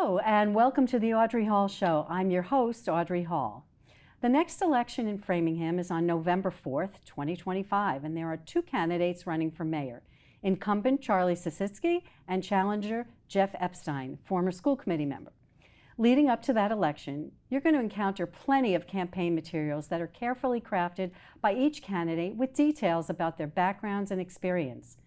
Hello, and welcome to the Audrey Hall Show. I'm your host, Audrey Hall. The next election in Framingham is on November 4th, 2025, and there are two candidates running for mayor, incumbent Charlie Sisitsky and challenger Geoff Epstein, former school committee member. Leading up to that election, you're going to encounter plenty of campaign materials that are carefully crafted by each candidate with details about their backgrounds and experience.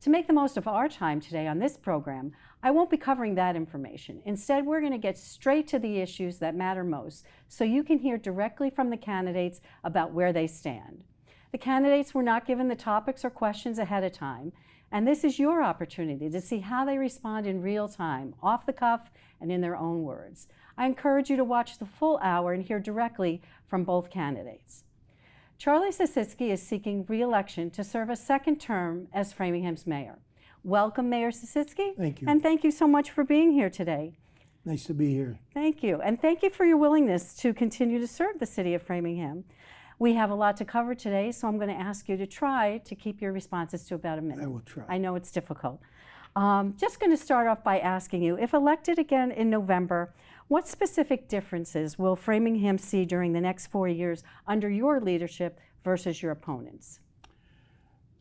To make the most of our time today on this program, I won't be covering that information. Instead, we're going to get straight to the issues that matter most so you can hear directly from the candidates about where they stand. The candidates were not given the topics or questions ahead of time, and this is your opportunity to see how they respond in real time, off the cuff, and in their own words. I encourage you to watch the full hour and hear directly from both candidates. Charlie Sisitsky is seeking re-election to serve a second term as Framingham's mayor. Welcome, Mayor Sisitsky. Thank you. And thank you so much for being here today. Nice to be here. Thank you. And thank you for your willingness to continue to serve the city of Framingham. We have a lot to cover today, so I'm going to ask you to try to keep your responses to about a minute. I will try. I know it's difficult. Just going to start off by asking you, if elected again in November, what specific differences will Framingham see during the next 4 years under your leadership versus your opponents?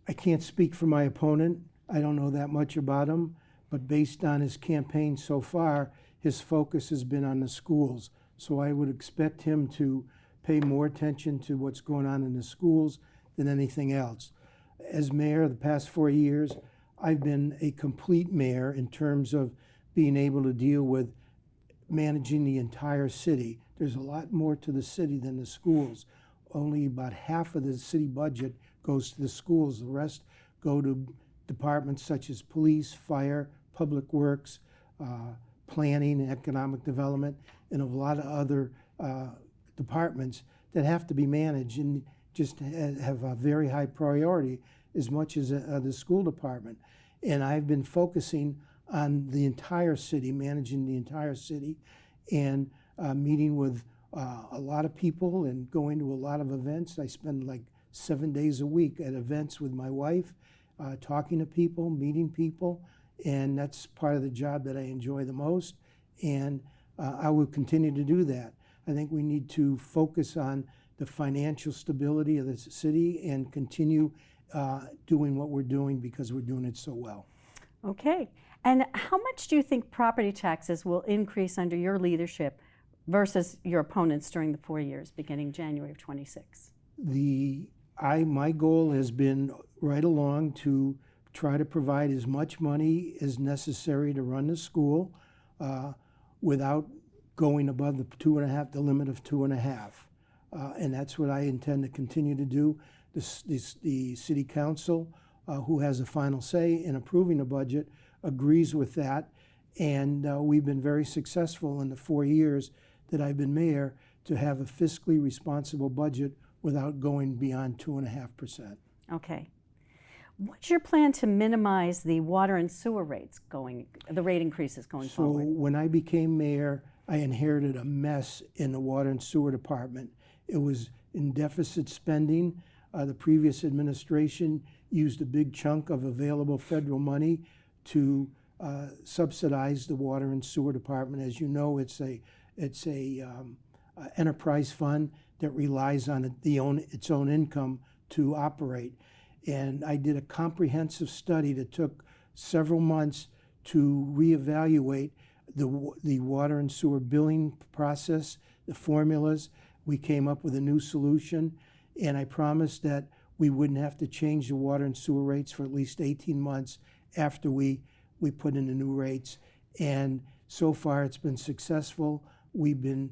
I can't speak for my opponent. I don't know that much about him, but based on his campaign so far, his focus has been on the schools. So I would expect him to pay more attention to what's going on in the schools than anything else. As mayor the past 4 years, I've been a complete mayor in terms of being able to deal with managing the entire city. There's a lot more to the city than the schools. Only about half of the city budget goes to the schools. The rest go to departments such as police, fire, public works, planning and economic development, and a lot of other departments that have to be managed and just have a very high priority as much as the school department. And I've been focusing on the entire city, managing the entire city, and meeting with a lot of people and going to a lot of events. I spend like 7 days a week at events with my wife, talking to people, meeting people, and that's part of the job that I enjoy the most, and I will continue to do that. I think we need to focus on the financial stability of the city and continue doing what we're doing because we're doing it so well. Okay. And how much do you think property taxes will increase under your leadership versus your opponents during the 4 years beginning January of 26? My goal has been right along to try to provide as much money as necessary to run the school without going above the limit of 2.5. And that's what I intend to continue to do. The city council, who has a final say in approving the budget, agrees with that. And we've been very successful in the 4 years that I've been mayor to have a fiscally responsible budget without going beyond 2.5%. Okay. What's your plan to minimize the water and sewer rates the rate increases going forward? So when I became mayor, I inherited a mess in the water and sewer department. It was in deficit spending. The previous administration used a big chunk of available federal money to subsidize the water and sewer department. As you know, it's a enterprise fund that relies on its own income to operate. And I did a comprehensive study that took several months to reevaluate the water and sewer billing process, the formulas. We came up with a new solution, and I promised that we wouldn't have to change the water and sewer rates for at least 18 months after we put in the new rates. And so far it's been successful. We've been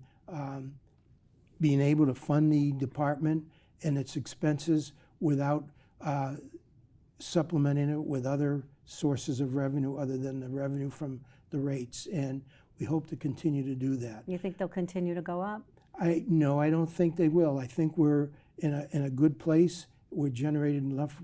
being able to fund the department and its expenses without supplementing it with other sources of revenue other than the revenue from the rates. And we hope to continue to do that. You think they'll continue to go up? No, I don't think they will. I think we're in a good place. We're generating enough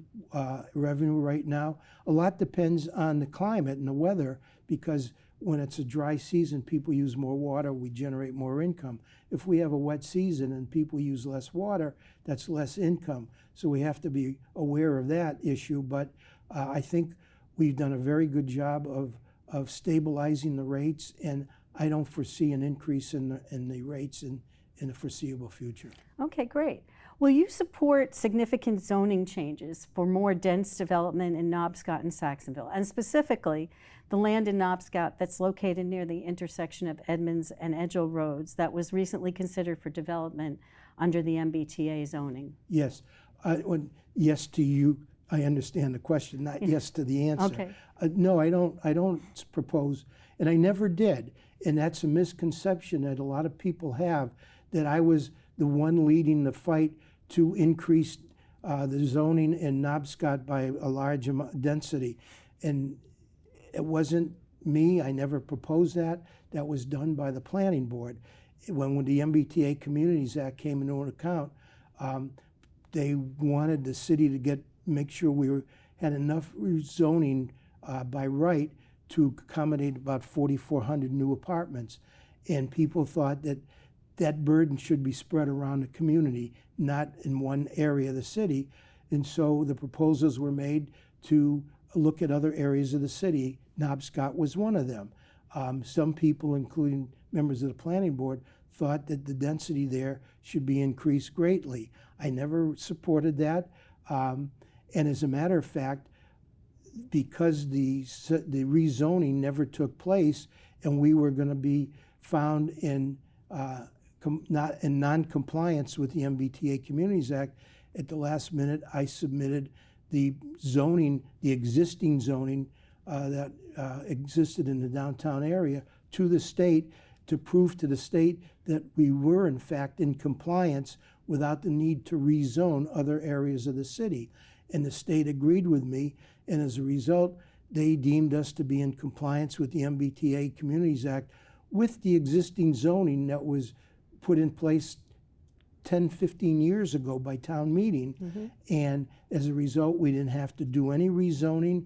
revenue right now. A lot depends on the climate and the weather, because when it's a dry season, people use more water, we generate more income. If we have a wet season and people use less water, that's less income. So we have to be aware of that issue. But I think we've done a very good job of stabilizing the rates, and I don't foresee an increase in the rates in the foreseeable future. Okay, great. Will you support significant zoning changes for more dense development in Knobscot and Saxonville, and specifically the land in Knobscot that's located near the intersection of Edmonds and Edgell Roads that was recently considered for development under the MBTA zoning? Yes. Yes to you. I understand the question, not yes to the answer. Okay. No, I don't propose, and I never did. And that's a misconception that a lot of people have, that I was the one leading the fight to increase the zoning in Knobscot by a large density. And it wasn't me. I never proposed that. That was done by the planning board. When the MBTA Communities Act came into account, they wanted the city to make sure we had enough zoning by right to accommodate about 4,400 new apartments. And people thought that that burden should be spread around the community, not in one area of the city. And so the proposals were made to look at other areas of the city. Knobscot was one of them. Some people, including members of the planning board, thought that the density there should be increased greatly. I never supported that. And as a matter of fact, because the rezoning never took place and we were going to be found in not in non-compliance with the MBTA Communities Act, at the last minute I submitted the existing zoning that existed in the downtown area to the state to prove to the state that we were in fact in compliance without the need to rezone other areas of the city. And the state agreed with me, and as a result, they deemed us to be in compliance with the MBTA Communities Act with the existing zoning that was put in place 10, 15 years ago by town meeting. Mm-hmm. And as a result, we didn't have to do any rezoning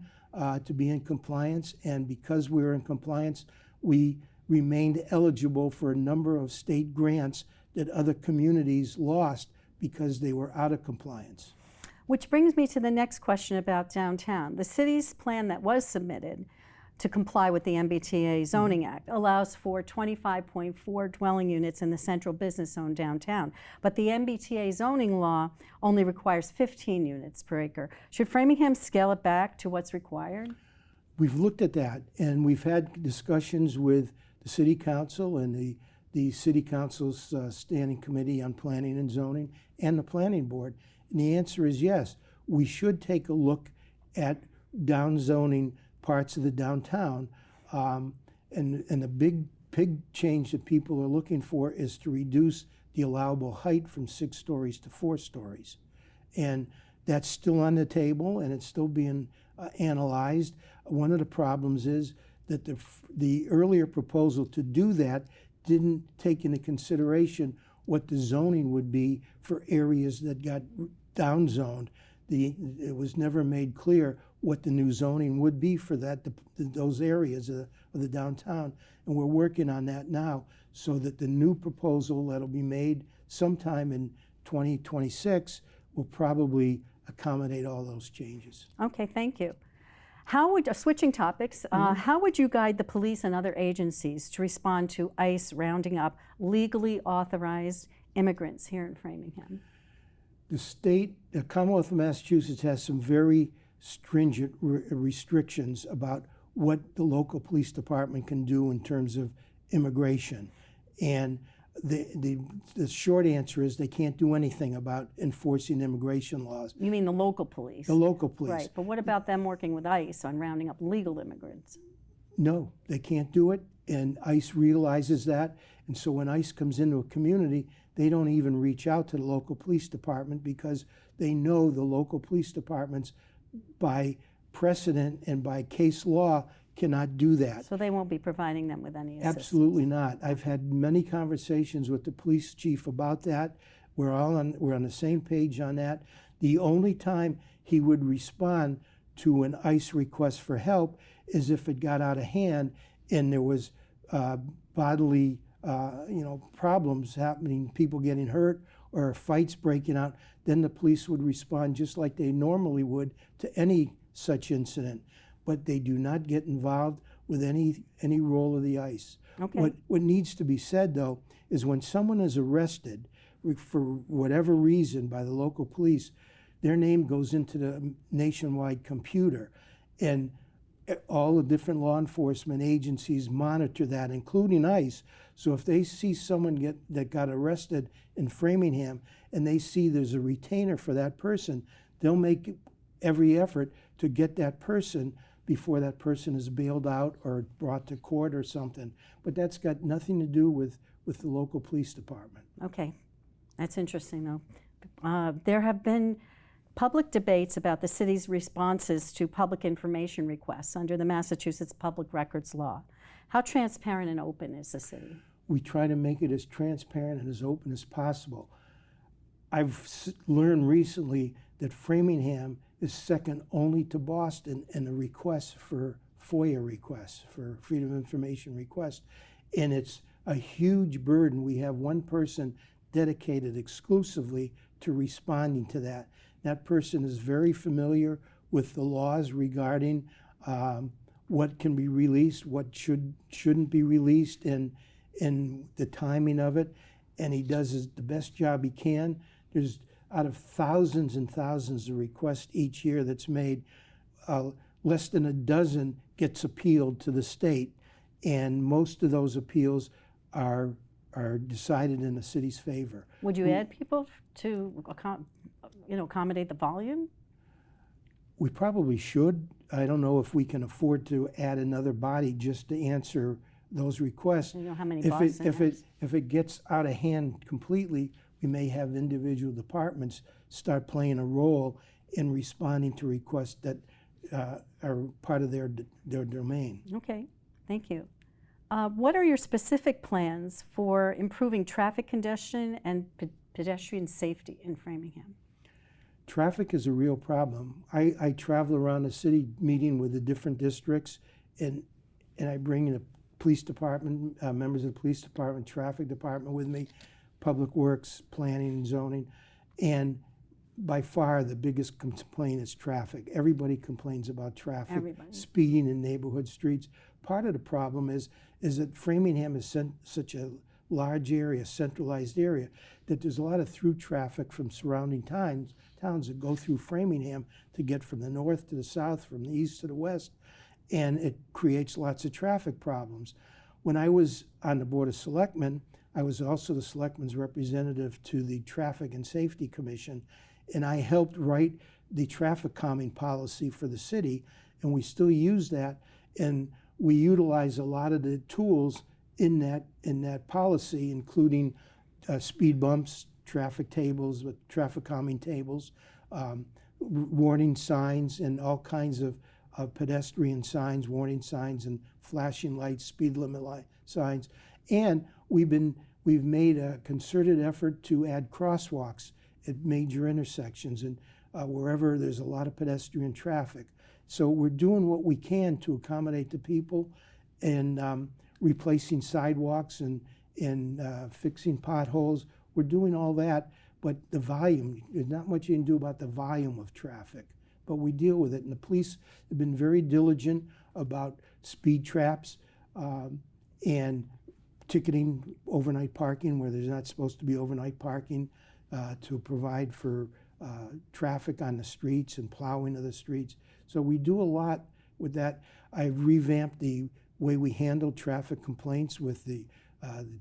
to be in compliance. And because we were in compliance, we remained eligible for a number of state grants that other communities lost because they were out of compliance. Which brings me to the next question about downtown. The city's plan that was submitted to comply with the MBTA Zoning Act allows for 25.4 dwelling units in the central business zone downtown. But the MBTA zoning law only requires 15 units per acre. Should Framingham scale it back to what's required? We've looked at that, and we've had discussions with the City Council and the City Council's Standing Committee on Planning and Zoning and the Planning Board. And the answer is yes. We should take a look at downzoning parts of the downtown. And the big change that people are looking for is to reduce the allowable height from 6 stories to 4 stories. And that's still on the table, and it's still being analyzed. One of the problems is that the earlier proposal to do that didn't take into consideration what the zoning would be for areas that got downzoned. It was never made clear what the new zoning would be for those areas of the downtown. And we're working on that now so that the new proposal that'll be made sometime in 2026 will probably accommodate all those changes. Okay, thank you. Switching topics, how would you guide the police and other agencies to respond to ICE rounding up legally authorized immigrants here in Framingham? The Commonwealth of Massachusetts has some very stringent restrictions about what the local police department can do in terms of immigration. And the short answer is they can't do anything about enforcing immigration laws. You mean the local police? The local police. Right, but what about them working with ICE on rounding up legal immigrants? No, they can't do it, and ICE realizes that. And so when ICE comes into a community, they don't even reach out to the local police department because they know the local police departments, by precedent and by case law, cannot do that. So they won't be providing them with any assistance? Absolutely not. I've had many conversations with the police chief about that. We're on the same page on that. The only time he would respond to an ICE request for help is if it got out of hand and there was bodily problems happening, people getting hurt or fights breaking out. Then the police would respond just like they normally would to any such incident. But they do not get involved with any role of the ICE. Okay. What needs to be said, though, is when someone is arrested for whatever reason by the local police, their name goes into the nationwide computer. And all the different law enforcement agencies monitor that, including ICE. So if they see someone that got arrested in Framingham and they see there's a retainer for that person, they'll make every effort to get that person before that person is bailed out or brought to court or something. But that's got nothing to do with the local police department. Okay, that's interesting though. There have been public debates about the city's responses to public information requests under the Massachusetts Public Records Law. How transparent and open is the city? We try to make it as transparent and as open as possible. I've learned recently that Framingham is second only to Boston in the requests for FOIA requests, for Freedom of Information requests, and it's a huge burden. We have one person dedicated exclusively to responding to that. That person is very familiar with the laws regarding what can be released, what shouldn't be released, and the timing of it. And he does the best job he can. There's out of thousands and thousands of requests each year that's made, less than a dozen gets appealed to the state, and most of those appeals are decided in the city's favor. Would you add people to accommodate the volume? We probably should. I don't know if we can afford to add another body just to answer those requests. You know how many If it gets out of hand completely, we may have individual departments start playing a role in responding to requests that are part of their domain. Okay, thank you. What are your specific plans for improving traffic congestion and pedestrian safety in Framingham? Traffic is a real problem. I travel around the city meeting with the different districts, and I bring in the police department, members of the police department, traffic department with me, public works, planning and zoning, and by far the biggest complaint is traffic. Everybody complains about traffic, speeding in neighborhood streets. Part of the problem is that Framingham is such a large area, centralized area, that there's a lot of through traffic from surrounding towns that go through Framingham to get from the north to the south, from the east to the west, and it creates lots of traffic problems. When I was on the Board of Selectmen, I was also the Selectmen's representative to the Traffic and Safety Commission, and I helped write the traffic calming policy for the city, and we still use that, and we utilize a lot of the tools in that policy, including speed bumps, traffic tables, with traffic calming tables, warning signs, and all kinds of pedestrian signs, warning signs, and flashing lights, speed limit signs. And we've made a concerted effort to add crosswalks at major intersections and wherever there's a lot of pedestrian traffic. So we're doing what we can to accommodate the people, and replacing sidewalks and fixing potholes. We're doing all that, but the volume, there's not much you can do about the volume of traffic, but we deal with it. And the police have been very diligent about speed traps and ticketing overnight parking where there's not supposed to be overnight parking, to provide for traffic on the streets and plowing of the streets. So we do a lot with that. I've revamped the way we handle traffic complaints with the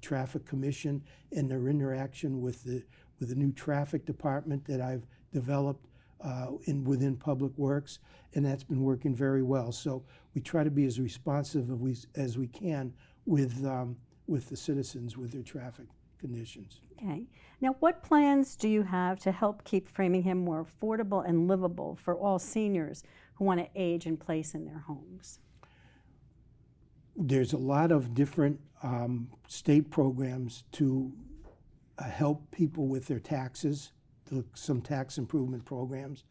Traffic Commission and their interaction with the new traffic department that I've developed within Public Works, and that's been working very well. So we try to be as responsive as we can with the citizens with their traffic conditions. Okay. Now, what plans do you have to help keep Framingham more affordable and livable for all seniors who want to age in place in their homes? There's a lot of different state programs to help people with their taxes, some tax improvement programs.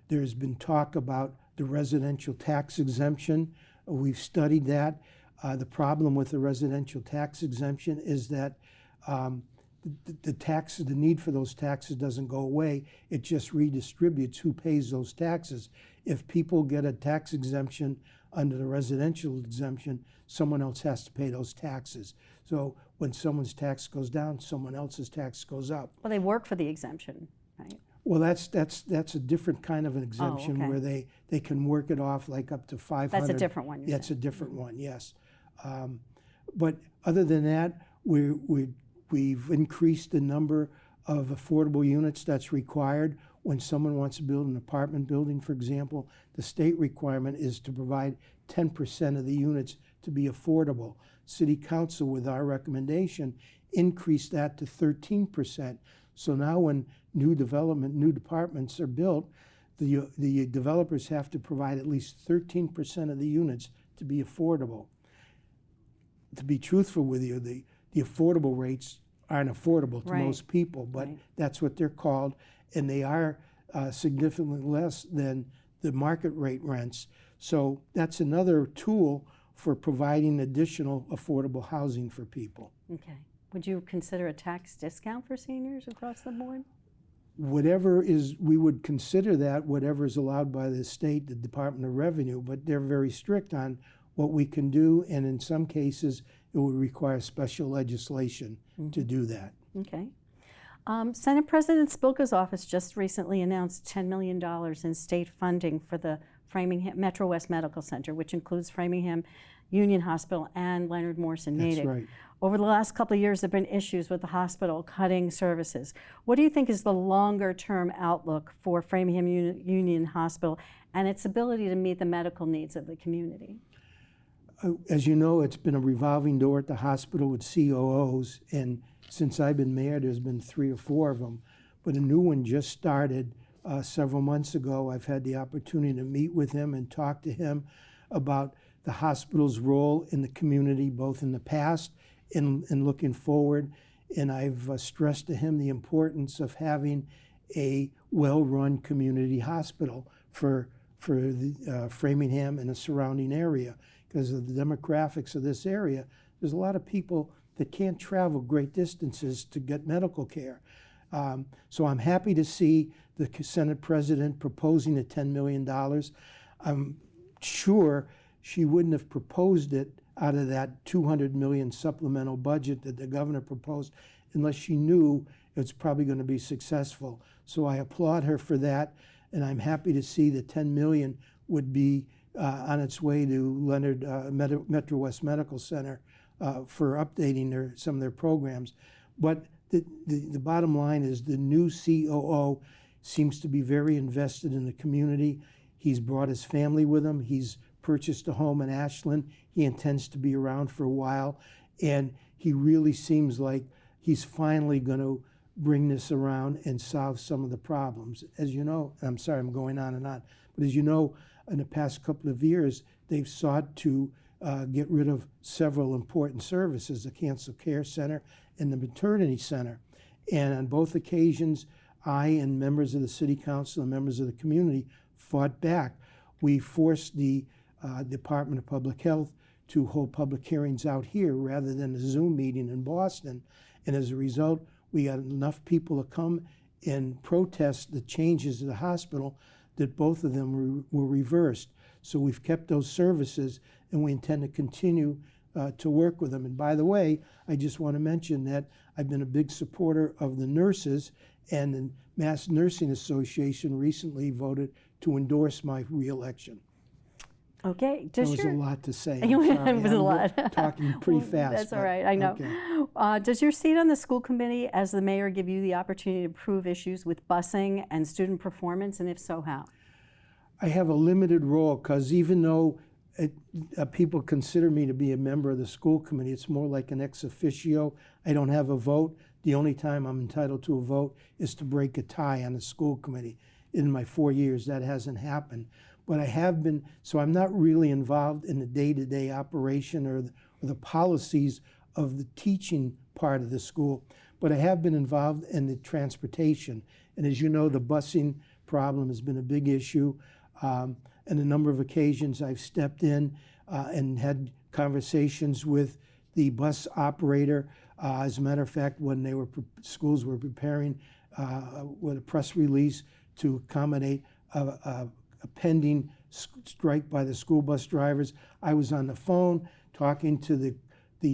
There's been talk about the residential tax exemption. We've studied that. The problem with the residential tax exemption is that the need for those taxes doesn't go away. It just redistributes who pays those taxes. if people get a tax exemption under the residential exemption, someone else has to pay those taxes. So when someone's tax goes down, someone else's tax goes up. Well, they work for the exemption, right? Well, that's a different kind of an exemption okay. where they can work it off like up to 500. That's a different one. That's a different one, yes. But other than that, we've increased the number of affordable units that's required. When someone wants to build an apartment building, for example, the state requirement is to provide 10% of the units to be affordable. City Council, with our recommendation, increased that to 13%. So now when new departments are built, the developers have to provide at least 13% of the units to be affordable. To be truthful with you, the affordable rates aren't affordable to most people, but that's what they're called, and they are significantly less than the market rate rents. So that's another tool for providing additional affordable housing for people. Okay. Would you consider a tax discount for seniors across the board? Whatever is, we would consider that, whatever is allowed by the state, the Department of Revenue, but they're very strict on what we can do, and in some cases, it would require special legislation to do that. Okay. Senate President Spilka's office just recently announced $10 million in state funding for the Framingham Metro West Medical Center, which includes Framingham Union Hospital and Leonard Morrison Natick. That's right. Over the last couple of years, there have been issues with the hospital cutting services. What do you think is the longer-term outlook for Framingham Union Hospital and its ability to meet the medical needs of the community? As you know, it's been a revolving door at the hospital with COOs, and since I've been mayor, there's been 3 or 4 of them. But a new one just started several months ago. I've had the opportunity to meet with him and talk to him about the hospital's role in the community, both in the past and looking forward. And I've stressed to him the importance of having a well-run community hospital for the Framingham and the surrounding area. Because of the demographics of this area, there's a lot of people that can't travel great distances to get medical care. So I'm happy to see the Senate President proposing the $10 million. I'm sure she wouldn't have proposed it out of that $200 million supplemental budget that the governor proposed unless she knew it was probably going to be successful. So I applaud her for that, and I'm happy to see the $10 million would be on its way to Leonard Metro West Medical Center for updating some of their programs. But the bottom line is the new COO seems to be very invested in the community. He's brought his family with him. He's purchased a home in Ashland. He intends to be around for a while. And he really seems like he's finally going to bring this around and solve some of the problems. As you know, I'm sorry, I'm going on and on, but as you know, in the past couple of years, they've sought to get rid of several important services, the Cancer Care Center and the Maternity Center. And on both occasions, I and members of the City Council and members of the community fought back. We forced the Department of Public Health to hold public hearings out here rather than a Zoom meeting in Boston. And as a result, we got enough people to come and protest the changes to the hospital that both of them were reversed. So we've kept those services, and we intend to continue to work with them. And by the way, I just want to mention that I've been a big supporter of the nurses, and the Mass Nursing Association recently voted to endorse my reelection. Okay. There was a lot to say. It was a lot. Talking pretty fast. That's all right, I know. Okay. Does your seat on the school committee as the mayor give you the opportunity to improve issues with busing and student performance, and if so, how? I have a limited role because even though people consider me to be a member of the school committee, it's more like an ex officio. I don't have a vote. The only time I'm entitled to a vote is to break a tie on the school committee. In my 4 years, that hasn't happened. But I have been, so I'm not really involved in the day-to-day operation or the policies of the teaching part of the school, but I have been involved in the transportation. And as you know, the busing problem has been a big issue. And a number of occasions I've stepped in and had conversations with the bus operator. As a matter of fact, when schools were preparing with a press release to accommodate a a pending strike by the school bus drivers. I was on the phone talking to the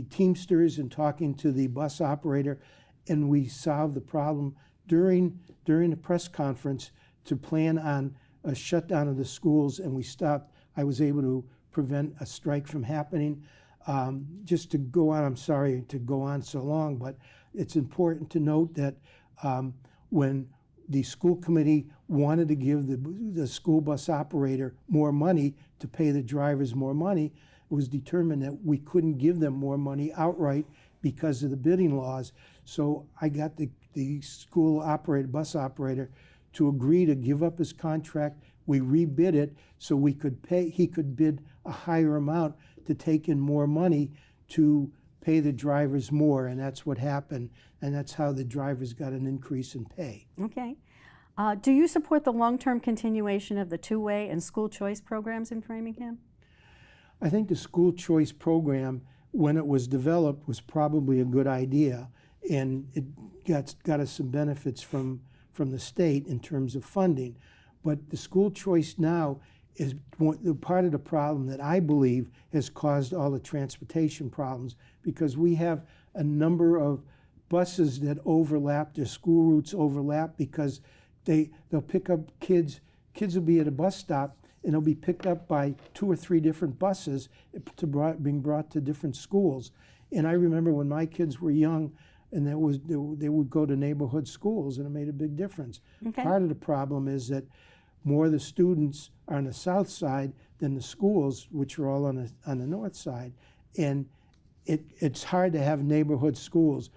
Teamsters and talking to the bus operator, and we solved the problem during the press conference to plan on a shutdown of the schools, and we stopped. I was able to prevent a strike from happening. Just to go on, I'm sorry to go on so long, but it's important to note that when the school committee wanted to give the school bus operator more money to pay the drivers more money, it was determined that we couldn't give them more money outright because of the bidding laws. So I got the school operator, bus operator, to agree to give up his contract. We rebid it so we could pay. He could bid a higher amount to take in more money to pay the drivers more, and that's what happened, and that's how the drivers got an increase in pay. Okay. Do you support the long-term continuation of the two-way and school choice programs in Framingham? I think the school choice program, when it was developed, was probably a good idea, and it got us some benefits from the state in terms of funding. But the school choice now is part of the problem that I believe has caused all the transportation problems, because we have a number of buses that overlap, their school routes overlap, because they'll pick up kids will be at a bus stop and they'll be picked up by 2 or 3 different buses being brought to different schools. And I remember when my kids were young, and they would go to neighborhood schools, and it made a big difference. Okay. Part of the problem is that more of the students are on the south side than the schools, which are all on the north side. And it's hard to have neighborhood schools.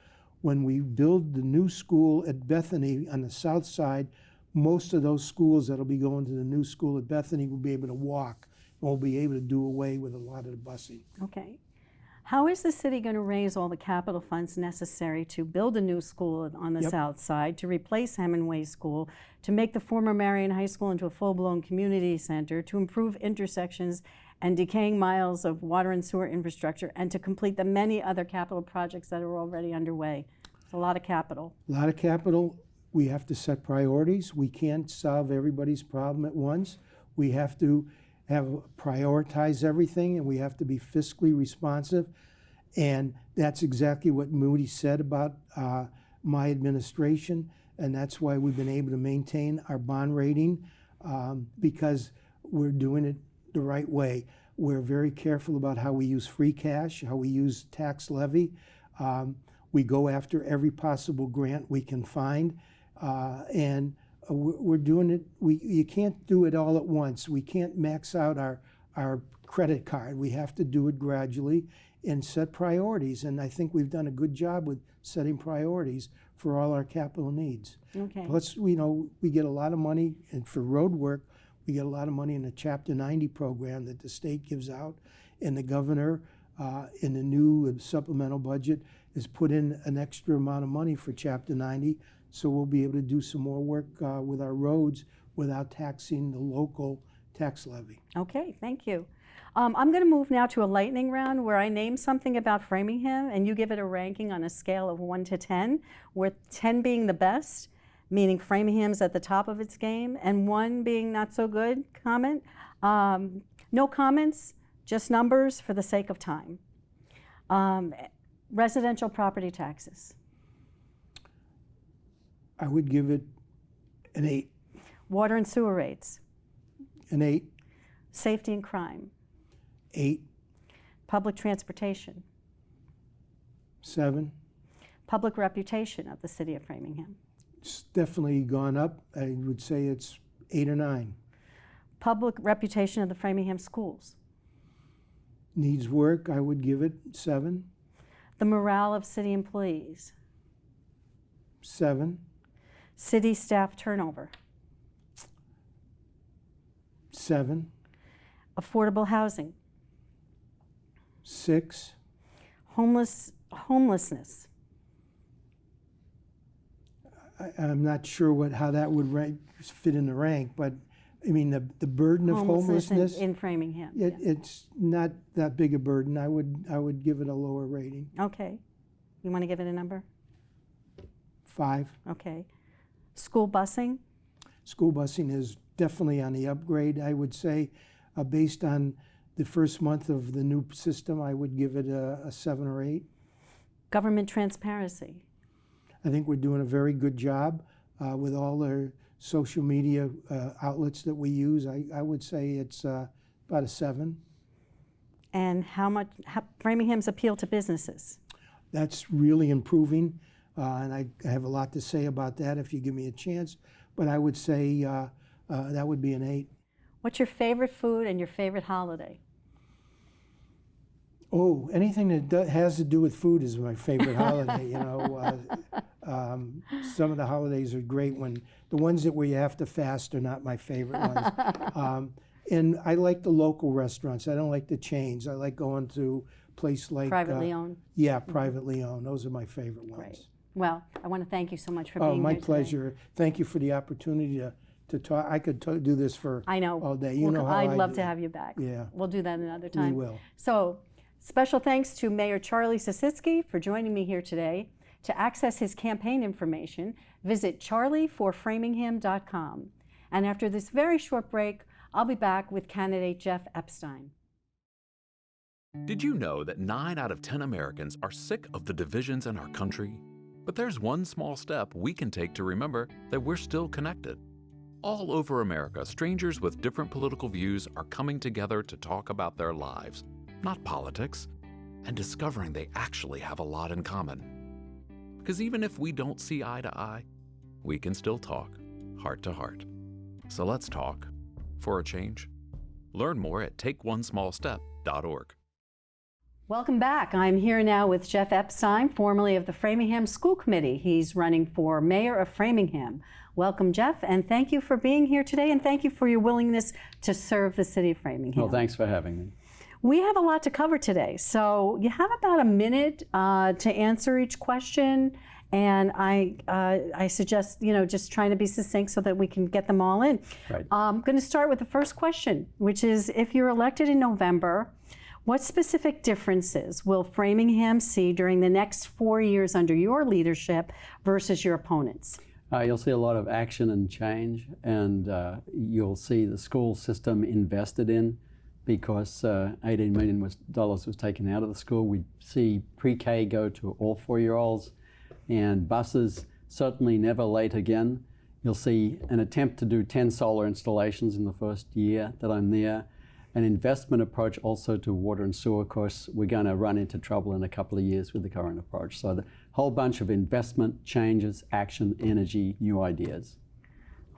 When we build the new school at Bethany on the south side, most of those schools that'll be going to the new school at Bethany will be able to walk, and we'll be able to do away with a lot of the busing. Okay. How is the city going to raise all the capital funds necessary to build a new school on the south side, to replace Hemingway School, to make the former Marion High School into a full-blown community center, to improve intersections and decaying miles of water and sewer infrastructure, and to complete the many other capital projects that are already underway? It's a lot of capital. A lot of capital. We have to set priorities. We can't solve everybody's problem at once. We have to prioritize everything, and we have to be fiscally responsive. And that's exactly what Moody said about my administration, and that's why we've been able to maintain our bond rating, because we're doing it the right way. We're very careful about how we use free cash, how we use tax levy. We go after every possible grant we can find, and we're doing it. You can't do it all at once. We can't max out our credit card. We have to do it gradually and set priorities. And I think we've done a good job with setting priorities for all our capital needs. Okay. Plus, we get a lot of money, and for road work, we get a lot of money in the Chapter 90 program that the state gives out, and the governor in the new supplemental budget has put in an extra amount of money for Chapter 90, so we'll be able to do some more work with our roads without taxing the local tax levy. Okay, thank you. I'm going to move now to a lightning round where I name something about Framingham and you give it a ranking on a scale of 1 to 10, where 10 being the best, meaning Framingham's at the top of its game, and 1 being not so good. Comment? No comments, just numbers for the sake of time. Residential property taxes. I would give it an 8. Water and sewer rates. An 8. Safety and crime. 8. Public transportation. 7. Public reputation of the city of Framingham. It's definitely gone up. I would say it's 8 or 9. Public reputation of the Framingham schools. Needs work. I would give it 7. The morale of city employees. 7. City staff turnover. 7. Affordable housing. 6. Homelessness. I'm not sure how that would fit in the rank, but I mean the burden of homelessness in Framingham. It's not that big a burden. I would give it a lower rating. Okay. You want to give it a number? 5. Okay. School busing. School busing is definitely on the upgrade. I would say, based on the first month of the new system, I would give it a 7 or 8. Government transparency. I think we're doing a very good job with all the social media outlets that we use. I would say it's about a 7. And how Framingham's appeal to businesses? That's really improving, and I have a lot to say about that if you give me a chance. But I would say that would be an 8. What's your favorite food and your favorite holiday? Oh, anything that has to do with food is my favorite holiday. Some of the holidays are great. When the ones where you have to fast are not my favorite ones. And I like the local restaurants. I don't like the chains. I like going to a place like Privately owned? Yeah, privately owned. Those are my favorite ones. Great. Well, I want to thank you so much for being here my today. pleasure. Thank you for the opportunity to talk. I could do this for all day. You know how I'd love do. to have you back. Yeah. We'll do that another time. We will. So, special thanks to Mayor Charlie Sisitsky for joining me here today. To access his campaign information, visit charlieforframingham.com. And after this very short break, I'll be back with candidate Geoff Epstein. Did you know that 9 out of 10 Americans are sick of the divisions in our country? But there's one small step we can take to remember that we're still connected. All over America, strangers with different political views are coming together to talk about their lives, not politics, and discovering they actually have a lot in common. Because even if we don't see eye to eye, we can still talk heart to heart. So let's talk, for a change. Learn more at takeonesmallstep.org. Welcome back. I'm here now with Geoff Epstein, formerly of the Framingham School Committee. He's running for mayor of Framingham. Welcome, Geoff, and thank you for being here today, and thank you for your willingness to serve the city of Framingham. Well, thanks for having me. We have a lot to cover today, so you have about a minute to answer each question, and I suggest just trying to be succinct so that we can get them all in. Right. I'm going to start with the first question, which is, if you're elected in November, what specific differences will Framingham see during the next 4 years under your leadership versus your opponents? You'll see a lot of action and change, and you'll see the school system invested in, because $18 million was taken out of the school. We see pre-K go to all 4-year-olds, and buses certainly never late again. You'll see an attempt to do 10 solar installations in the first year that I'm there. An investment approach also to water and sewer. Of course, we're going to run into trouble in a couple of years with the current approach. So the whole bunch of investment, changes, action, energy, new ideas.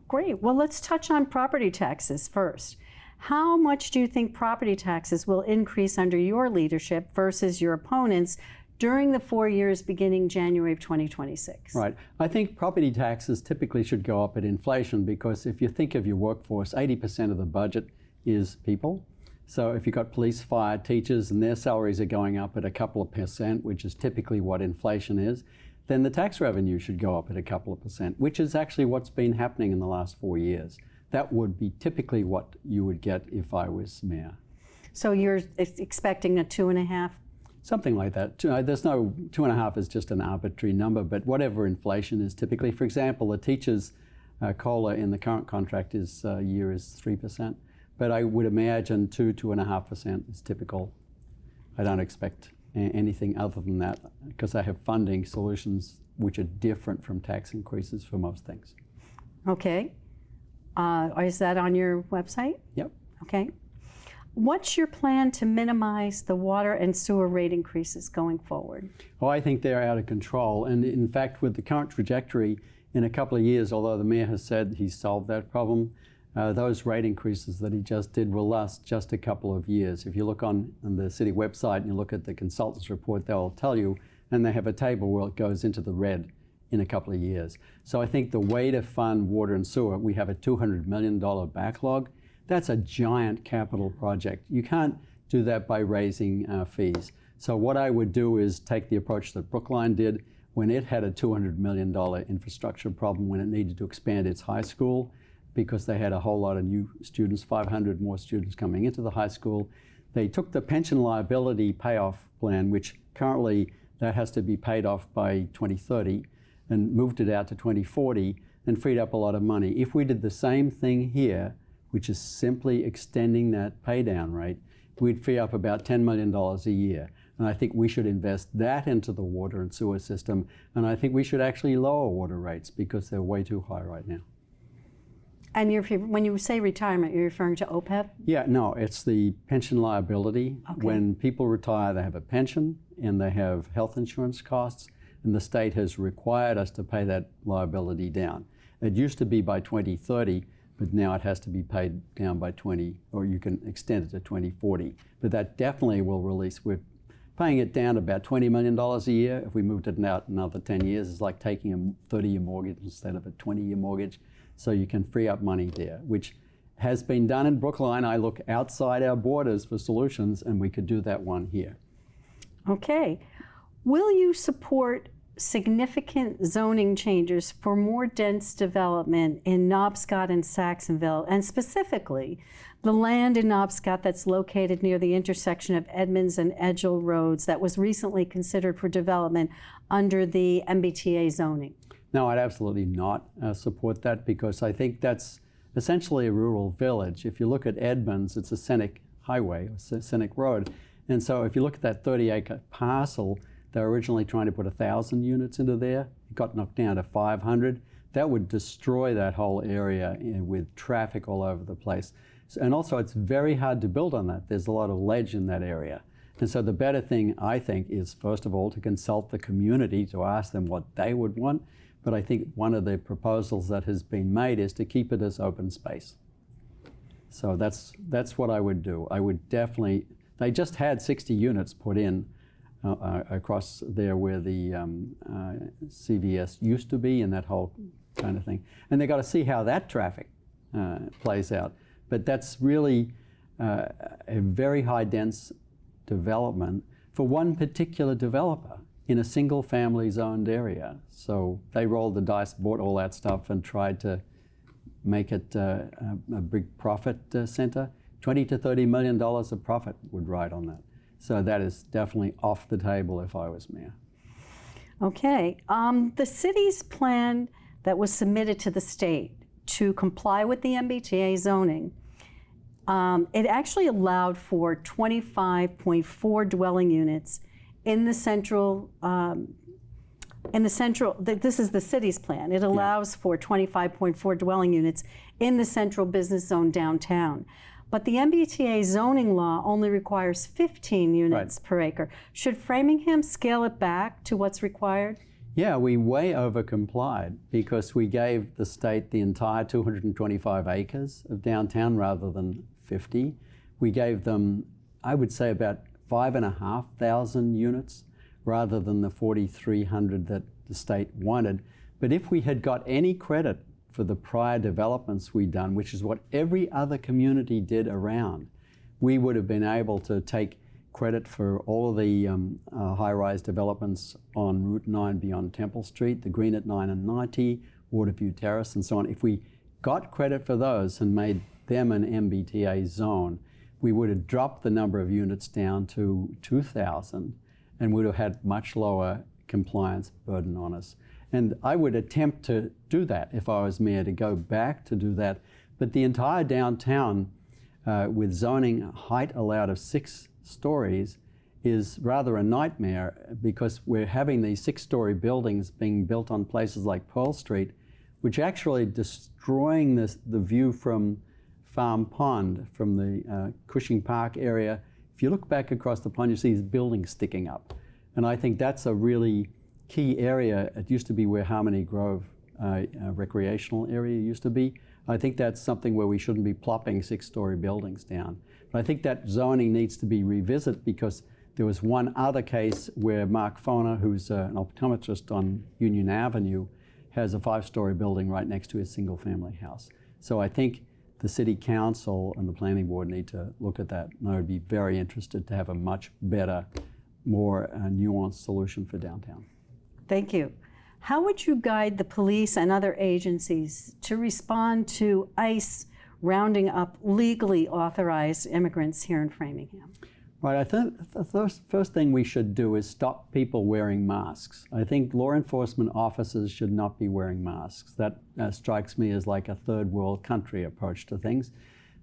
Great. Well, let's touch on property taxes first. How much do you think property taxes will increase under your leadership versus your opponents during the 4 years beginning January of 2026? Right. I think property taxes typically should go up at inflation, because if you think of your workforce, 80% of the budget is people. So if you've got police, fire, teachers, and their salaries are going up at a couple of percent, which is typically what inflation is, then the tax revenue should go up at a couple of percent, which is actually what's been happening in the last 4 years. That would be typically what you would get if I was mayor. So you're expecting a 2.5? Something like that. There's no 2.5 is just an arbitrary number, but whatever inflation is typically. For example, the teachers' COLA in the current contract is 3%. But I would imagine 2.5% is typical. I don't expect anything other than that, because I have funding solutions which are different from tax increases for most things. Okay. Is that on your website? Yep. Okay. What's your plan to minimize the water and sewer rate increases going forward? Well, I think they're out of control. And in fact, with the current trajectory, in a couple of years, although the mayor has said he's solved that problem, those rate increases that he just did will last just a couple of years. If you look on the city website and you look at the consultant's report, they'll tell you, and they have a table where it goes into the red in a couple of years. So I think the way to fund water and sewer, we have a $200 million backlog. That's a giant capital project. You can't do that by raising fees. So what I would do is take the approach that Brookline did when it had a $200 million infrastructure problem, when it needed to expand its high school, because they had a whole lot of new students, 500 more students coming into the high school. They took the pension liability payoff plan, which currently that has to be paid off by 2030, and moved it out to 2040. and freed up a lot of money. If we did the same thing here, which is simply extending that pay down rate, we'd free up about $10 million a year. And I think we should invest that into the water and sewer system. And I think we should actually lower water rates because they're way too high right now. And when you say retirement, you're referring to OPEB? Yeah, no, it's the pension liability. Okay. When people retire, they have a pension and they have health insurance costs, and the state has required us to pay that liability down. It used to be by 2030, but now it has to be paid down by or you can extend it to 2040. But that definitely will release. We're paying it down about $20 million a year. If we moved it out another 10 years, it's like taking a 30-year mortgage instead of a 20-year mortgage. So you can free up money there, which has been done in Brookline. I look outside our borders for solutions, and we could do that one here. Okay. Will you support significant zoning changes for more dense development in Knobscot and Saxonville, and specifically the land in Knobscot that's located near the intersection of Edmonds and Edgell Roads that was recently considered for development under the MBTA zoning? No, I'd absolutely not support that, because I think that's essentially a rural village. If you look at Edmonds, it's a scenic highway, a scenic road. And so if you look at that 30-acre parcel, they were originally trying to put 1,000 units into there. It got knocked down to 500. That would destroy that whole area with traffic all over the place. And also, it's very hard to build on that. There's a lot of ledge in that area. And so the better thing, I think, is first of all to consult the community to ask them what they would want. But I think one of the proposals that has been made is to keep it as open space. So that's what I would do. I would definitely, they just had 60 units put in across there where the CVS used to be and that whole kind of thing. And they've got to see how that traffic plays out. But that's really a very high dense development for one particular developer in a single family zoned area. So they rolled the dice, bought all that stuff and tried to make it a big profit center. $20 to $30 million of profit would ride on that. So that is definitely off the table if I was mayor. Okay, the city's plan that was submitted to the state to comply with the MBTA zoning, it actually allowed for 25.4 dwelling units in the central, this is the city's plan. It allows for 25.4 dwelling units in the central business zone downtown. But the MBTA zoning law only requires 15 units per acre. Should Framingham scale it back to what's required? Yeah, we way over complied because we gave the state the entire 225 acres of downtown rather than 50. We gave them, I would say, about 5,500 units rather than the 4,300 that the state wanted. But if we had got any credit for the prior developments we'd done, which is what every other community did around, we would have been able to take credit for all of the high-rise developments on Route 9 beyond Temple Street, the Green at 9 and 90, Waterview Terrace, and so on. If we got credit for those and made them an MBTA zone, we would have dropped the number of units down to 2,000 and would have had much lower compliance burden on us. And I would attempt to do that if I was mayor, to go back to do that. But the entire downtown, with zoning height allowed of 6 stories, is rather a nightmare because we're having these 6-story buildings being built on places like Pearl Street, which actually destroying the view from Farm Pond, from the Cushing Park area. If you look back across the pond, you see these buildings sticking up. And I think that's a really key area. It used to be where Harmony Grove recreational area used to be. I think that's something where we shouldn't be plopping 6-story buildings down. But I think that zoning needs to be revisited because there was one other case where Mark Foner, who's an optometrist on Union Avenue, has a 5-story building right next to his single-family house. So I think the City Council and the Planning Board need to look at that. And I would be very interested to have a much better, more nuanced solution for downtown. Thank you. How would you guide the police and other agencies to respond to ICE rounding up legally authorized immigrants here in Framingham? Right, I think the first thing we should do is stop people wearing masks. I think law enforcement officers should not be wearing masks. That strikes me as like a third world country approach to things.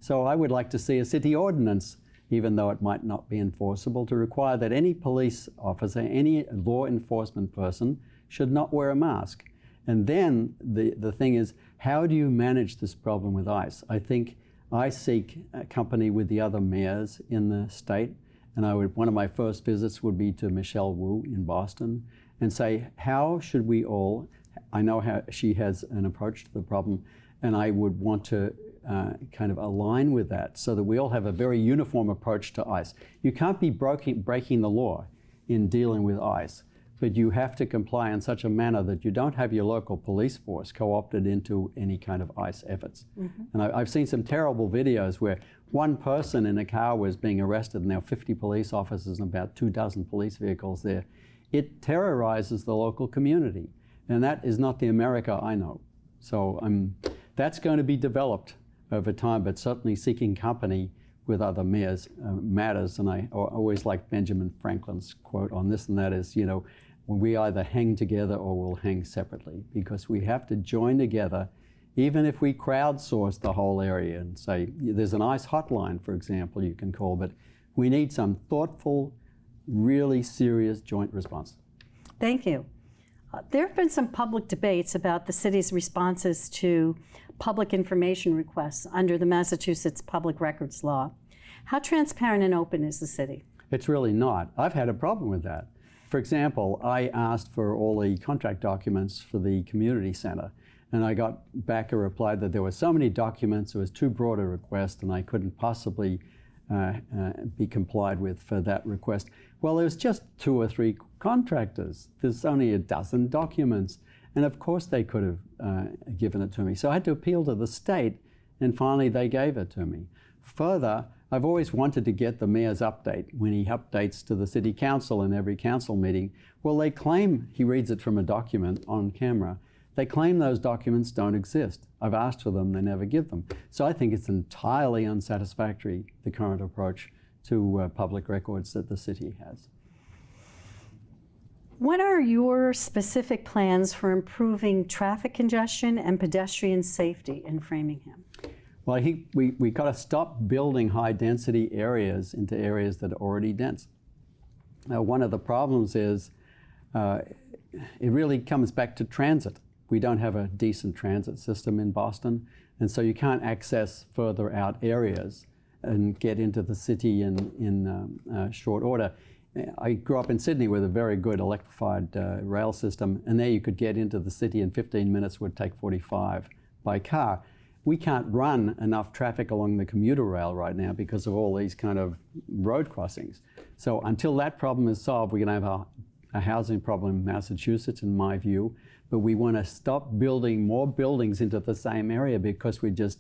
So I would like to see a city ordinance, even though it might not be enforceable, to require that any police officer, any law enforcement person should not wear a mask. And then the thing is, how do you manage this problem with ICE? I think I seek company with the other mayors in the state. And one of my first visits would be to Michelle Wu in Boston and say, how should we all, I know how she has an approach to the problem, and I would want to kind of align with that so that we all have a very uniform approach to ICE. You can't be breaking the law in dealing with ICE, but you have to comply in such a manner that you don't have your local police force co-opted into any kind of ICE efforts. Mm-hmm. And I've seen some terrible videos where one person in a car was being arrested and there were 50 police officers and about 24 police vehicles there. It terrorizes the local community, and that is not the America I know. So that's going to be developed over time, but certainly seeking company with other mayors matters. And I always like Benjamin Franklin's quote on this, and that is, you know, when we either hang together or we'll hang separately, because we have to join together, even if we crowdsource the whole area and say, there's an ICE hotline, for example, you can call, but we need some thoughtful, really serious joint response. Thank you. There have been some public debates about the city's responses to public information requests under the Massachusetts Public Records Law. How transparent and open is the city? It's really not. I've had a problem with that. For example, I asked for all the contract documents for the community center, and I got back a reply that there were so many documents, it was too broad a request, and I couldn't possibly be complied with for that request. Well, there's just 2 or 3 contractors. There's only a dozen documents. And of course they could have given it to me. So I had to appeal to the state, and finally they gave it to me. Further, I've always wanted to get the mayor's update when he updates to the city council in every council meeting. Well, they claim he reads it from a document on camera. They claim those documents don't exist. I've asked for them, they never give them. So I think it's entirely unsatisfactory, the current approach to public records that the city has. What are your specific plans for improving traffic congestion and pedestrian safety in Framingham? Well, we got to stop building high-density areas into areas that are already dense. One of the problems is it really comes back to transit. We don't have a decent transit system in Boston, and so you can't access further out areas and get into the city in short order. I grew up in Sydney with a very good electrified rail system, and there you could get into the city in 15 minutes, would take 45 by car. We can't run enough traffic along the commuter rail right now because of all these kind of road crossings. So until that problem is solved, we're going to have a housing problem in Massachusetts, in my view, but we want to stop building more buildings into the same area because we're just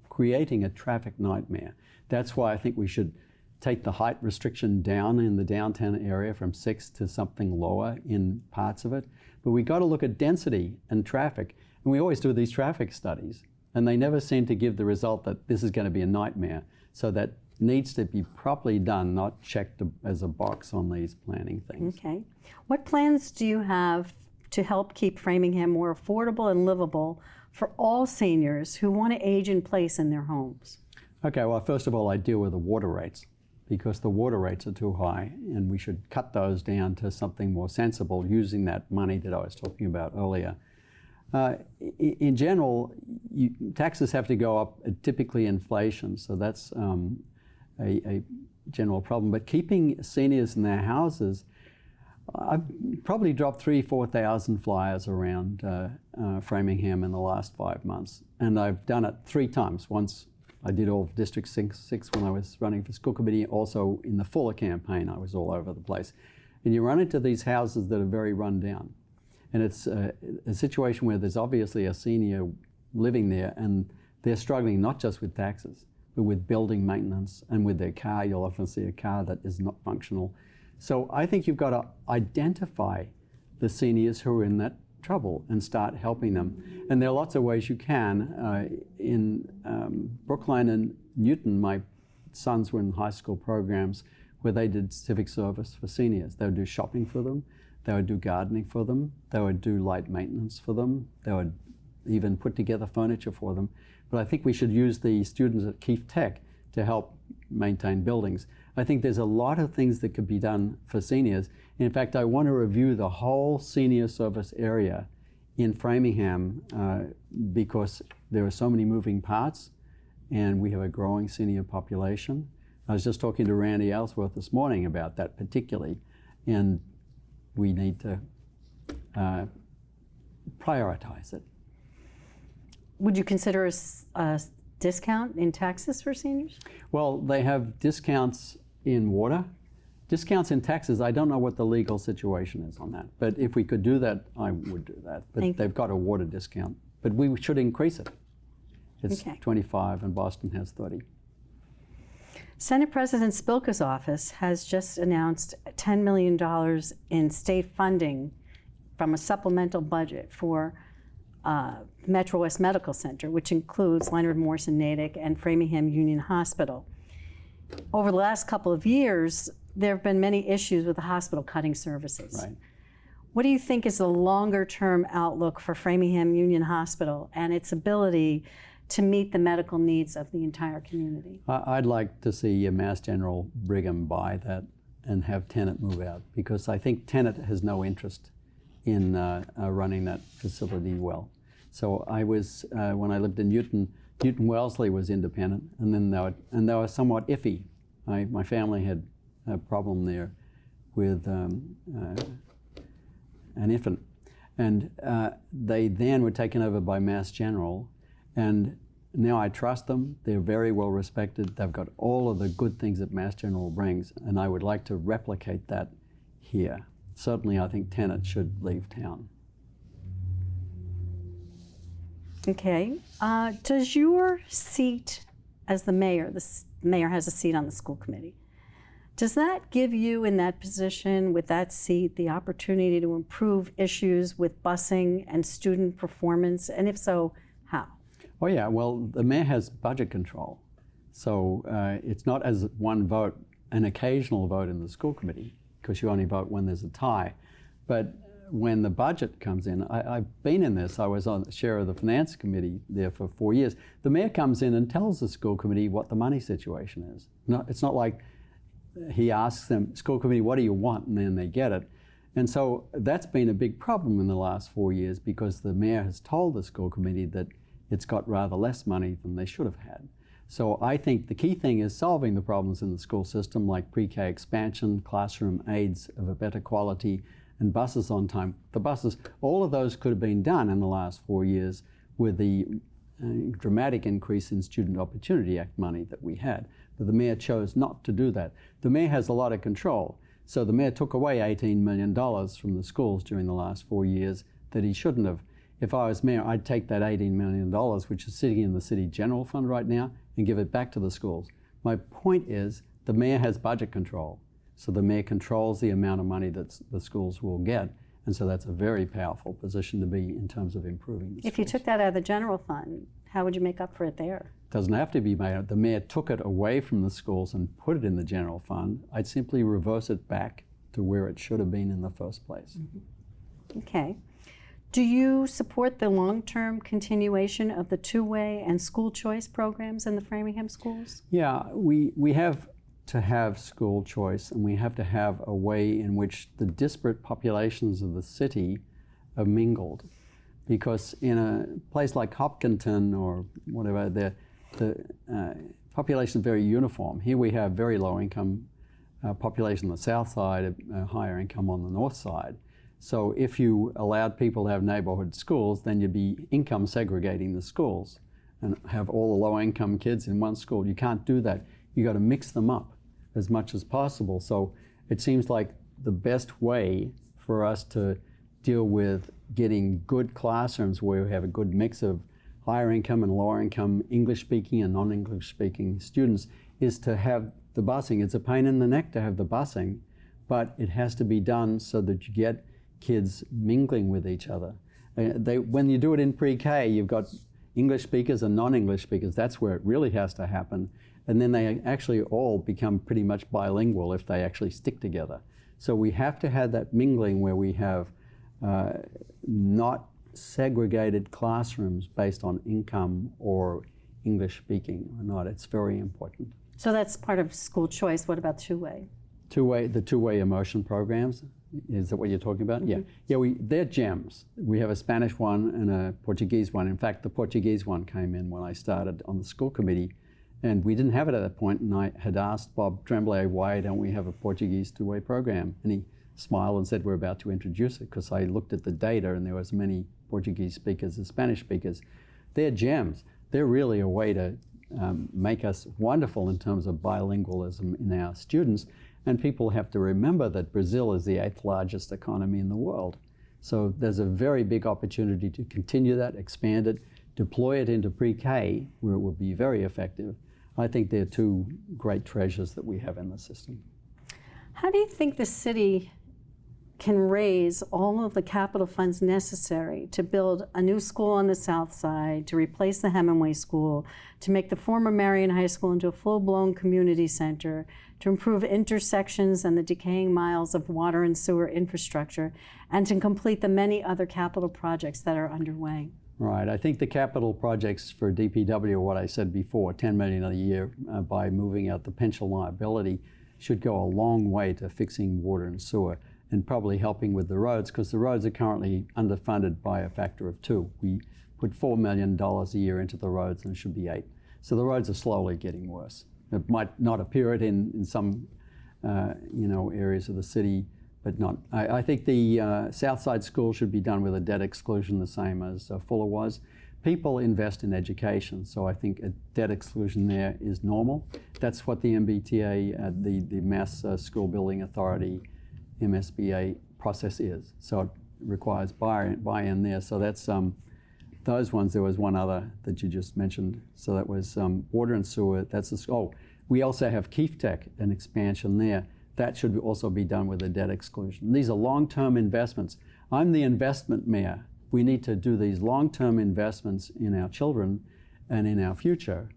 creating a traffic nightmare. That's why I think we should take the height restriction down in the downtown area from 6 to something lower in parts of it. But we got to look at density and traffic. And we always do these traffic studies, and they never seem to give the result that this is going to be a nightmare. So that needs to be properly done, not checked as a box on these planning things. Okay. What plans do you have to help keep Framingham more affordable and livable for all seniors who want to age in place in their homes? Okay, well, first of all, I deal with the water rates, because the water rates are too high, and we should cut those down to something more sensible using that money that I was talking about earlier. In general, taxes have to go up, typically inflation, so that's a general problem. But keeping seniors in their houses, I've probably dropped 3,000-4,000 flyers around Framingham in the last 5 months, and I've done it 3 times. Once I did all of District 6 when I was running for school committee. Also in the Fuller campaign, I was all over the place. And you run into these houses that are very run down. And it's a situation where there's obviously a senior living there, and they're struggling not just with taxes, but with building maintenance, and with their car. You'll often see a car that is not functional. So I think you've got to identify the seniors who are in that trouble and start helping them. And there are lots of ways you can. In Brookline and Newton, my sons were in high school programs. where they did civic service for seniors. They would do shopping for them, they would do gardening for them, they would do light maintenance for them, they would even put together furniture for them. But I think we should use the students at Keefe Tech to help maintain buildings. I think there's a lot of things that could be done for seniors. In fact, I want to review the whole senior service area in Framingham because there are so many moving parts and we have a growing senior population. I was just talking to Randy Ellsworth this morning about that particularly, and we need to prioritize it. Would you consider a discount in taxes for seniors? Well, they have discounts in water. Discounts in taxes, I don't know what the legal situation is on that. But if we could do that, I would do that. But they've got a water discount. But we should increase it. It's 25 and Boston has 30. Senate President Spilka's office has just announced $10 million in state funding from a supplemental budget for Metro West Medical Center, which includes Leonard Morrison Natick and Framingham Union Hospital. Over the last couple of years, there have been many issues with the hospital cutting services. Right. What do you think is the longer-term outlook for Framingham Union Hospital and its ability to meet the medical needs of the entire community? I'd like to see Mass General Brigham buy that and have Tenet move out, because I think Tenet has no interest in running that facility well. So I was, when I lived in Newton Wellesley was independent, and then they were somewhat iffy. My family had a problem there with an infant, and they then were taken over by Mass General, and now I trust them. They're very well respected. They've got all of the good things that Mass General brings, and I would like to replicate that here. Certainly, I think Tenet should leave town. Okay. Does your seat as the mayor has a seat on the school committee, does that give you in that position with that seat the opportunity to improve issues with busing and student performance? And if so, how? Oh yeah, well, the mayor has budget control. So it's not as one vote, an occasional vote in the school committee, because you only vote when there's a tie. But when the budget comes in, I've been in this, I was on the chair of the finance committee there for 4 years. The mayor comes in and tells the school committee what the money situation is. It's not like he asks them, school committee, what do you want? And then they get it. And so that's been a big problem in the last 4 years, because the mayor has told the school committee that it's got rather less money than they should have had. So I think the key thing is solving the problems in the school system, like pre-K expansion, classroom aids of a better quality, and buses on time. The buses, all of those could have been done in the last 4 years with the dramatic increase in Student Opportunity Act money that we had. But the mayor chose not to do that. The mayor has a lot of control. So the mayor took away $18 million from the schools during the last 4 years that he shouldn't have. If I was mayor, I'd take that $18 million, which is sitting in the city general fund right now, and give it back to the schools. My point is, the mayor has budget control. So the mayor controls the amount of money that the schools will get. And so that's a very powerful position to be in terms of improving the schools. If you took that out of the general fund, how would you make up for it there? Doesn't have to be made up. The mayor took it away from the schools and put it in the general fund. I'd simply reverse it back to where it should have been in the first place. Mm-hmm. Okay. Do you support the long-term continuation of the two-way and school choice programs in the Framingham schools? Yeah, we have to have school choice, and we have to have a way in which the disparate populations of the city are mingled. Because in a place like Hopkinton or whatever, the population is very uniform. Here we have very low income population on the south side, higher income on the north side. So if you allowed people to have neighborhood schools, then you'd be income segregating the schools and have all the low income kids in one school. You can't do that. You got to mix them up as much as possible. So it seems like the best way for us to deal with getting good classrooms where we have a good mix of higher income and lower income English speaking and non-English speaking students is to have the busing. It's a pain in the neck to have the busing, but it has to be done so that you get kids mingling with each other. When you do it in pre-K, you've got English speakers and non-English speakers. That's where it really has to happen. and then they actually all become pretty much bilingual if they actually stick together. So we have to have that mingling where we have not segregated classrooms based on income or English speaking or not. It's very important. So that's part of school choice. What about two-way? The two-way immersion programs, is that what you're talking about? Mm-hmm. Yeah, they're gems. We have a Spanish one and a Portuguese one. In fact, the Portuguese one came in when I started on the school committee, and we didn't have it at that point, and I had asked Bob Tremblay, why don't we have a Portuguese two-way program? And he smiled and said, we're about to introduce it, because I looked at the data and there were as many Portuguese speakers as Spanish speakers. They're gems. They're really a way to make us wonderful in terms of bilingualism in our students. And people have to remember that Brazil is the 8th largest economy in the world. So there's a very big opportunity to continue that, expand it, deploy it into pre-K, where it will be very effective. I think they're two great treasures that we have in the system. How do you think the city can raise all of the capital funds necessary to build a new school on the south side, to replace the Hemingway School, to make the former Marion High School into a full-blown community center, to improve intersections and the decaying miles of water and sewer infrastructure, and to complete the many other capital projects that are underway? Right. I think the capital projects for DPW are what I said before, $10 million a year by moving out the pension liability, should go a long way to fixing water and sewer, and probably helping with the roads, because the roads are currently underfunded by a factor of 2. We put $4 million a year into the roads, and it should be 8. So the roads are slowly getting worse. It might not appear it in some areas of the city, but not. I think the South Side School should be done with a debt exclusion the same as Fuller was. People invest in education, so I think a debt exclusion there is normal. That's what the MBTA, the Mass School Building Authority, MSBA process is. So it requires buy-in there. So that's those ones. There was one other that you just mentioned. So that was water and sewer. We also have Keefe Tech, an expansion there. That should also be done with a debt exclusion. These are long-term investments. I'm the investment mayor. We need to do these long-term investments in our children and in our future,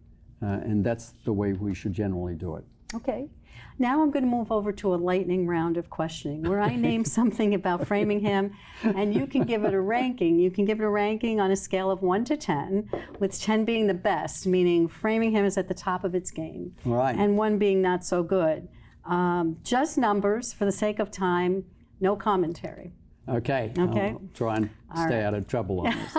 and that's the way we should generally do it. Okay. Now I'm going to move over to a lightning round of questioning, where I name something about Framingham, and you can give it a ranking. You can give it a ranking on a scale of 1 to 10, with 10 being the best, meaning Framingham is at the top of its game, Right. and 1 being not so good. Just numbers for the sake of time, no commentary. Okay. Okay. I'll try and stay out of trouble on this.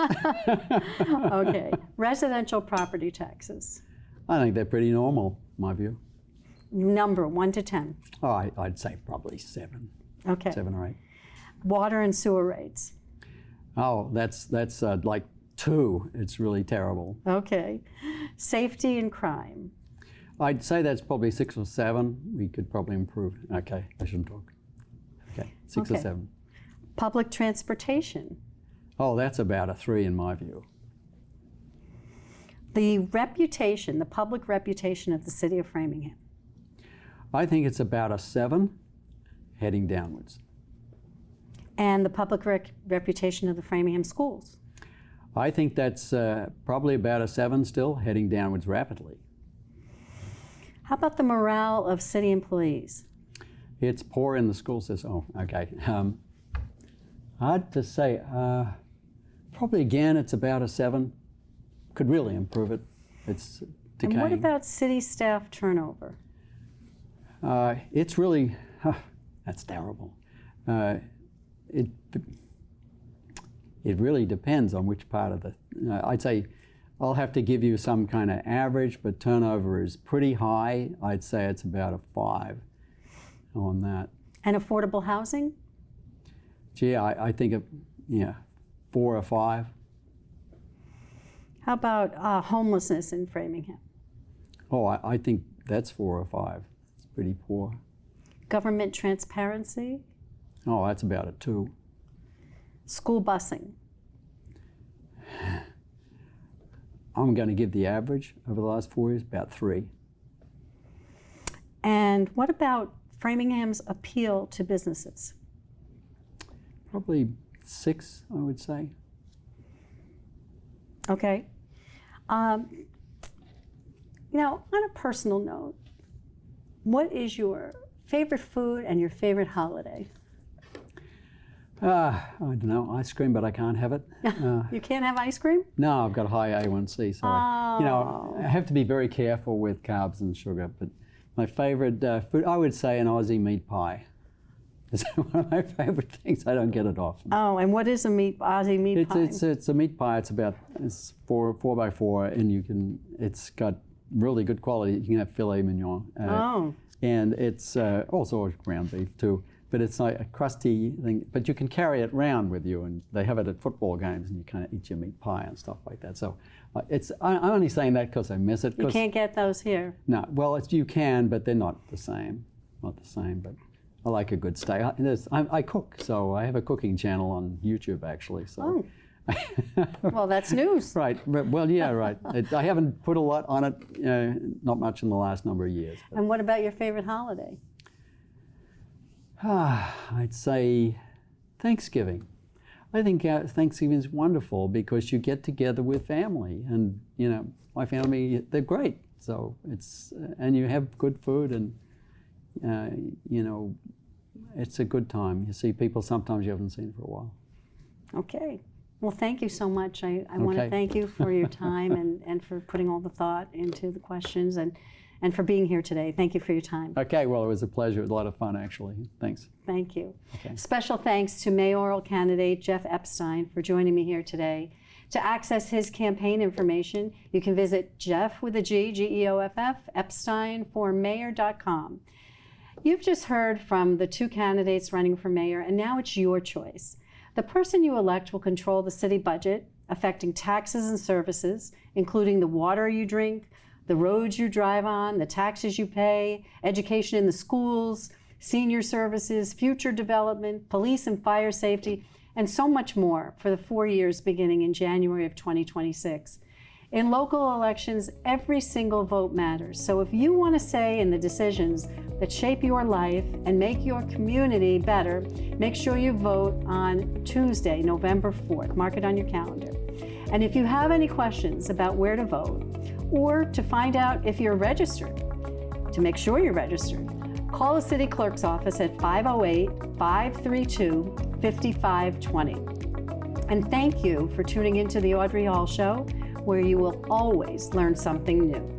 Okay. Residential property taxes. I think they're pretty normal, in my view. Number 1 to 10. Oh, I'd say probably 7. Okay. 7 or 8. Water and sewer rates. Oh, that's like 2. It's really terrible. Okay. Safety and crime. I'd say that's probably 6 or 7. We could probably improve. Okay, I shouldn't talk. Okay, 6 or Okay. 7. Public transportation. Oh, that's about a 3 in my view. The reputation, the public reputation of the city of Framingham. I think it's about a 7, heading downwards. And the public reputation of the Framingham schools. I think that's probably about a 7 still, heading downwards rapidly. How about the morale of city employees? It's poor in the school system. Oh, okay. Hard to say. Probably again, it's about a 7. Could really improve it. It's decaying. And what about city staff turnover? It's really, that's terrible. It really depends on which part of the, I'd say I'll have to give you some kind of average, but turnover is pretty high. I'd say it's about a 5 on that. And affordable housing? Gee, I think, 4 or 5. How about homelessness in Framingham? Oh, I think that's 4 or 5. It's pretty poor. Government transparency? Oh, that's about a 2. School busing? I'm going to give the average over the last 4 years, about 3. And what about Framingham's appeal to businesses? Probably 6, I would say. Now, on a personal note, what is your favorite food and your favorite holiday? I don't know, ice cream, but I can't have it. You can't have ice cream? No, I've got high A1C, so I have to be very careful with carbs and sugar. But my favorite food, I would say, an Aussie meat pie. It's one of my favorite things. I don't get it often. Oh, and what is a Aussie meat pie? It's a meat pie. It's 4x4, and it's got really good quality. You can have filet mignon. And it's also ground beef too. But it's like a crusty thing. But you can carry it around with you, and they have it at football games, and you kind of eat your meat pie and stuff like that. So I'm only saying that because I miss it. You can't get those here. No, well, you can, but they're not the same. Not the same, but I like a good steak. I cook, so I have a cooking channel on YouTube, actually. So. Well, that's news. Right. Well, yeah, right. I haven't put a lot on it, not much in the last number of years. But. And what about your favorite holiday? I'd say Thanksgiving. I think Thanksgiving is wonderful because you get together with family, and my family, they're great. So and you have good food, and it's a good time. You see people sometimes you haven't seen for a while. Okay. Well, thank you so much. I want to thank you for your time and for putting all the thought into the questions and for being here today. Thank you for your time. Okay, well, it was a pleasure. It was a lot of fun, actually. Thanks. Thank you. Okay. Special thanks to mayoral candidate Geoff Epstein for joining me here today. To access his campaign information, you can visit Geoff with a G, Geoff, epsteinformayor.com. You've just heard from the two candidates running for mayor, and now it's your choice. The person you elect will control the city budget, affecting taxes and services, including the water you drink, the roads you drive on, the taxes you pay, education in the schools, senior services, future development, police and fire safety, and so much more for the 4 years beginning in January of 2026. In local elections, every single vote matters. So if you want to say in the decisions that shape your life and make your community better, make sure you vote on Tuesday, November 4th. Mark it on your calendar. And if you have any questions about where to vote, or to find out if you're registered, to make sure you're registered, call the city clerk's office at 508-532-5520. And thank you for tuning into the Audrey Hall Show, where you will always learn something new.